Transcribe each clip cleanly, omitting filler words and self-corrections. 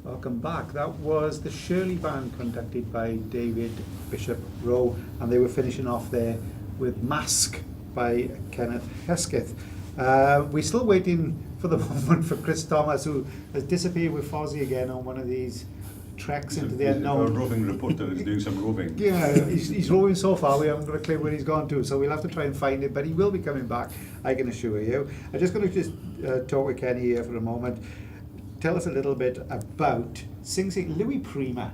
Welcome back. That was the Shirley Band conducted by David Bishop Rowe, and they were finishing off there with Mask by Kenneth Hesketh. We're still waiting for the moment for Chris Thomas, who has disappeared with Fozzie again on one of these treks into the unknown. Our roving reporter is doing some roving. Yeah, he's roving so far, we haven't got a clue where he's gone to, so we'll have to try and find him, but he will be coming back, I can assure you. I'm just going to talk with Kenny here for a moment. Tell us a little bit about Sing Sing, Louis Prima.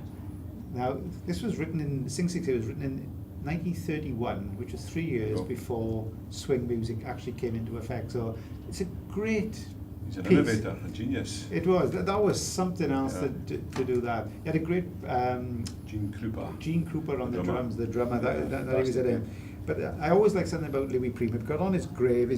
Now, this was written in, Sing Sing was written in 1931, which was 3 years before swing music actually came into effect. So it's a great He's an piece. innovator, a genius. It was. That was something else to do that. He had a great Gene Krupa. Gene Krupa on the drums, the drummer that he was at him. But I always like something about Louis Prima. Because on his grave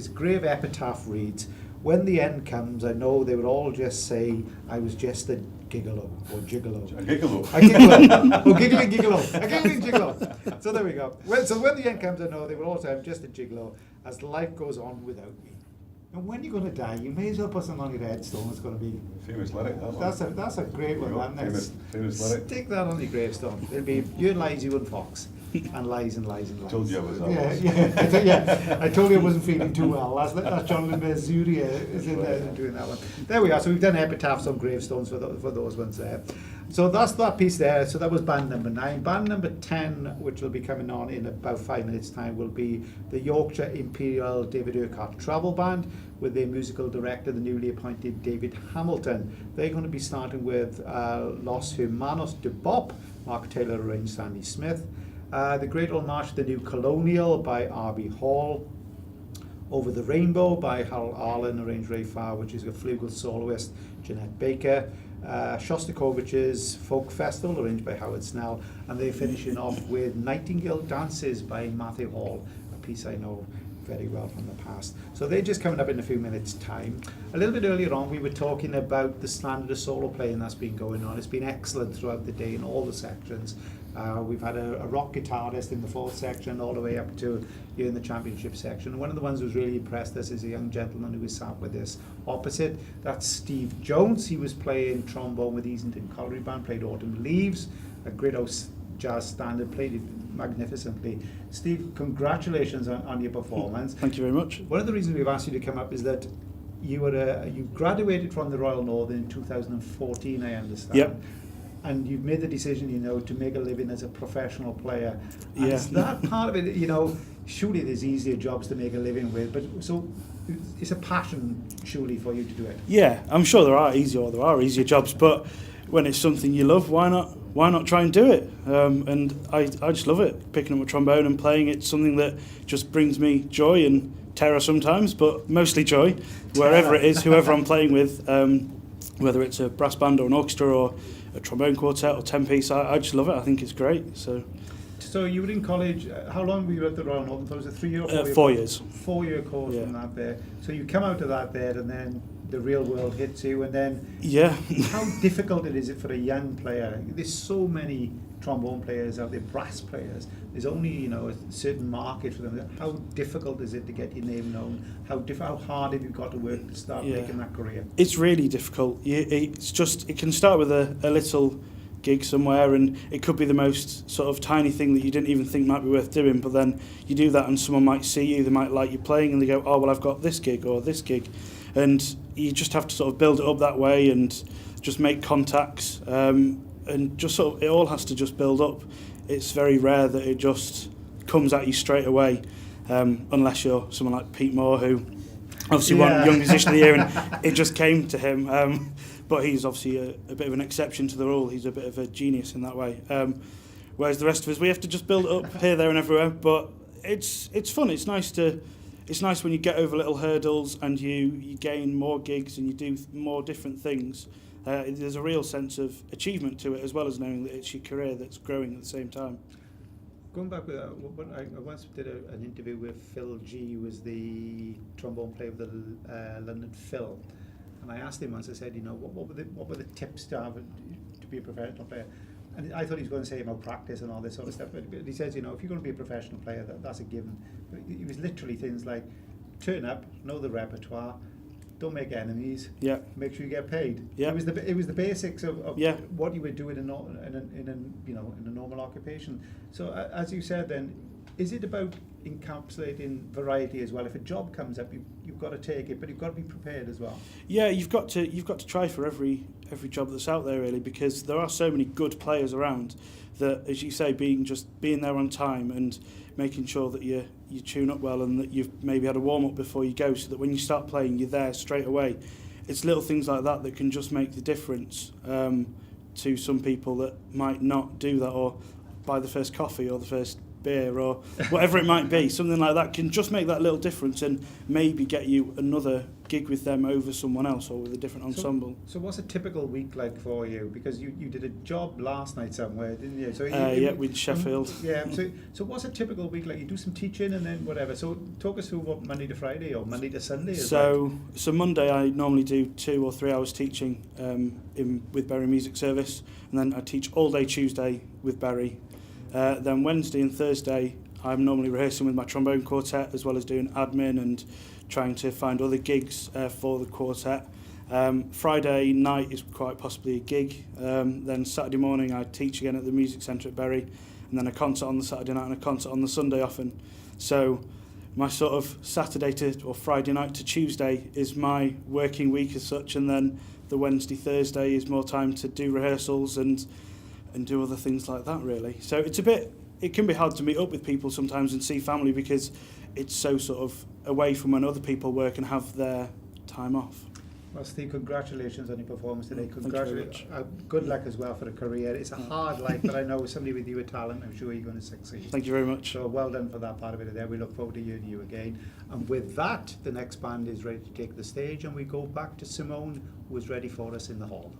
epitaph reads, "When the end comes, I know they would all just say I was just a gigolo or gigolo." A gigolo. A gigolo. Oh, giggling gigolo. A giggling gigolo. So there we go. So when the end comes, I know they would all say I'm just a gigolo as life goes on without me. And when you're going to die, you may as well put something on your headstone. It's going to be Famous lyric, that one. that's a great one. Famous lyric. Stick that on your gravestone. It'll be you and lies, you and Fox, and lies and lies and lies. Told you I was I told you I wasn't feeling too well. That's Jonathan Bezuria is in there doing that one. There we are. So we've done epitaphs on gravestones for those ones there. So that's that piece there. So that was band number 9. Band number 10, which will be coming on in about 5 minutes' time, will be the Yorkshire Imperial David Urquhart Travel Band with their musical director, the newly appointed David Hamilton. They're going to be starting with Los Hermanos de Bop, Mark Taylor arranged, Sandy Smith. The Great Old March of the New Colonial by R.B. Hall. Over the Rainbow by Harold Arlen, arranged Ray Farr, which is a flugel soloist, Jeanette Baker. Shostakovich's Folk Festival, arranged by Howard Snell, and they're finishing off with Nightingale Dances by Matthew Hall, a piece I know very well from the past. So they're just coming up in a few minutes' time. A little bit earlier on, we were talking about the standard of solo playing that's been going on. It's been excellent throughout the day in all the sections. We've had a rock guitarist in the 4th section all the way up to here in the championship section. And one of the ones who's really impressed us is a young gentleman who was sat with us opposite. That's Steve Jones. He was playing trombone with Easington Colliery Band, played Autumn Leaves, a great jazz standard, played it magnificently. Steve, congratulations on your performance. Thank you very much. One of the reasons we've asked you to come up is that you graduated from the Royal Northern in 2014, I understand. Yep. And you've made the decision, to make a living as a professional player. And Yeah. is that part of it, surely there's easier jobs to make a living with, but so it's a passion, surely, for you to do it. Yeah, I'm sure there are easier jobs, but when it's something you love, why not try and do it? And I just love it, picking up a trombone and playing. It's something that just brings me joy and terror sometimes, but mostly joy, wherever it is, whoever I'm playing with, whether it's a brass band or an orchestra or a trombone quartet or 10-piece, I just love it. I think it's great. So you were in college, how long were you at the Royal Northern? So was it 3 year or 4 year? 4 years. 4-year course from that there. So you come out of that there and then the real world hits you, and then how difficult it is for a young player? There's so many trombone players out there, brass players. There's only a certain market for them. How difficult is it to get your name known? How hard have you got to work to start making that career? It's really difficult. It can start with a little gig somewhere, and it could be the most sort of tiny thing that you didn't even think might be worth doing, but then you do that and someone might see you, they might like you playing, and they go, oh well, I've got this gig or this gig, and you just have to sort of build it up that way and just make contacts, and just sort of it all has to just build up. It's very rare that it just comes at you straight away, unless you're someone like Pete Moore, who obviously won Young Musician of the Year, and it just came to him. But he's obviously a bit of an exception to the rule. He's a bit of a genius in that way. Whereas the rest of us, we have to just build it up here, there, and everywhere. But it's fun. It's nice when you get over little hurdles and you gain more gigs and you do more different things. There's a real sense of achievement to it, as well as knowing that it's your career that's growing at the same time. Going back, I once did an interview with Phil G, who was the trombone player of the London Phil. And I asked him once, I said, what were the tips to have to be a professional player? And I thought he was going to say about practice and all this sort of stuff. But he says, if you're going to be a professional player, that's a given. But it was literally things like turn up, know the repertoire, don't make enemies. Yeah. Make sure you get paid. Yeah. It was the basics of Yeah. what you would do in a normal occupation. So as you said, then, is it about encapsulating variety as well? If a job comes up, you've got to take it, but you've got to be prepared as well. Yeah, you've got to try for every job that's out there, really, because there are so many good players around that, as you say, being there on time and making sure that you tune up well and that you've maybe had a warm up before you go, so that when you start playing you're there straight away. It's little things like that that can just make the difference to some people that might not do that, or buy the first coffee or the first beer or whatever it might be. Something like that can just make that little difference and maybe get you another gig with them over someone else or with a different ensemble. So what's a typical week like for you? Because you did a job last night somewhere, didn't you? So Yeah, with Sheffield. Yeah. So what's a typical week like? You do some teaching and then whatever. So talk us through what Monday to Friday or Monday to Sunday is like. So Monday I normally do 2 or 3 hours teaching with Bury Music Service, and then I teach all day Tuesday with Bury. Then Wednesday and Thursday I'm normally rehearsing with my trombone quartet, as well as doing admin and trying to find other gigs for the quartet. Friday night is quite possibly a gig. Then Saturday morning I teach again at the Music Centre at Bury, and then a concert on the Saturday night and a concert on the Sunday often. So my sort of Saturday or Friday night to Tuesday is my working week as such, and then the Wednesday, Thursday is more time to do rehearsals and do other things like that, really. So it can be hard to meet up with people sometimes and see family, because it's so sort of away from when other people work and have their time off. Well, Steve, congratulations on your performance today. Thank you very much. Good luck as well for the career. It's a hard life, but I know with somebody with your talent, I'm sure you're going to succeed. Thank you very much. So well done for that part of it there. We look forward to hearing you again. And with that, the next band is ready to take the stage, and we go back to Simone, who is ready for us in the hall.